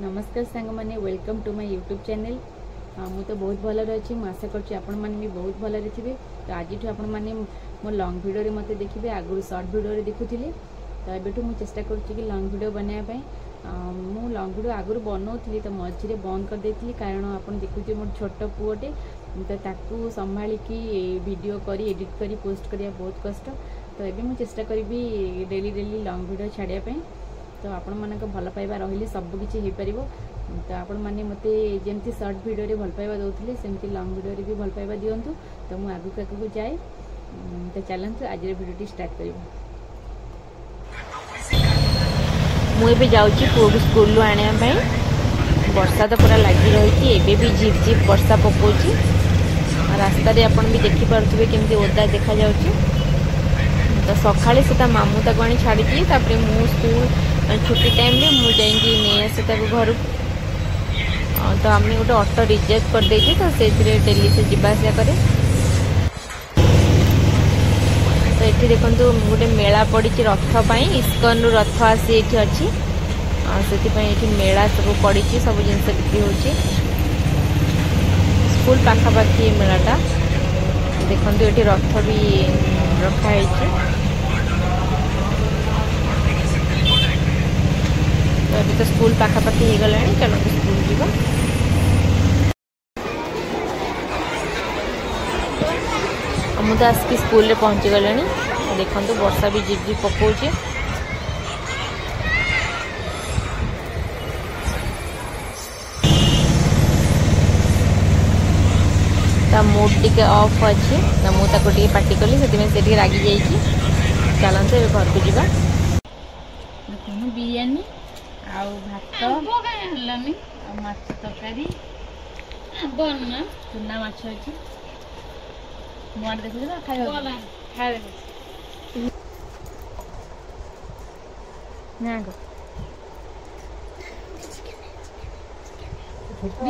नमस्कार सांग मैंने welcome to my YouTube channel. मु तो बहुत भल अच्छी आशा कर आपण मैंने भी बहुत भल थे। तो आज आपण मैंने मो लॉन्ग वीडियो मत देखिए आगुरी शॉर्ट वीडियो देखुली। तो एबेठू मुझे चेष्टा करुँची लॉन्ग वीडियो बनाया मु लॉन्ग वीडियो आगुरी बनाऊली तो मझे बंद कर देती कारण आप देखुचे मोर छोट पुओटे तो ताकू संभालिकी वीडियो करी एडिट करी पोस्ट करिया बहुत कष्ट। तो ये मुझे चेष्टा करी डेली डेली लॉन्ग वीडियो छाड़ियापाई। तो आपण मानक भल पाइबा रहिले सबकि हो पार। तो आपण मैंने मते जमती सर्ट वीडियो रे भल पाइबा दौले सेमती लॉन्ग वीडियो रे भी भल पाइबा दिंतु। तो मुझे आगू आगू जाए तो चलते आज वीडियो स्टार्ट कर। मुझे जाऊँगी पुओ को स्कूल आने वर्षा तो पूरा लगी रही है। भी झिप झिप वर्षा पकाउछ रास्ता रे आपण भी देखि पारुथिबे केमती ओदा देखा जाउछ। तो सकाळे से मामू ताको आनी छाड़ी मु स्कूल छुट्टी टाइम रे मु जाइंकी नहीं आसे घर। तो आम गोटे ऑटो रिजर्व कर देछि तो से डेली से जीवा आसा करे। तो ये देखो गोटे मेला पड़ी रथ पाई इस्कन रु रथ आसी ये अच्छी से मेला सब पड़ी सब जिन बिक्री हो स्कूल पाखापाखि मेलाटा। देखो ये रथ भी रखाई। तो अभी तो स्कूल पाखापाखि हो गला चलो स्कूल जीवा। मुझे आसिक स्कूल रे पहुँची गले। देखो वर्षा भी झिप झिप पकाउछ। मूड टी ऑफ अच्छे तो मुझे पार्टी कली से रागी जाइए। चलते घर को जीवा। देखो बिरयानी आउ भात माछ तरकारी चुना माछ अच्छी मुआड़ देखो ना खाए ना।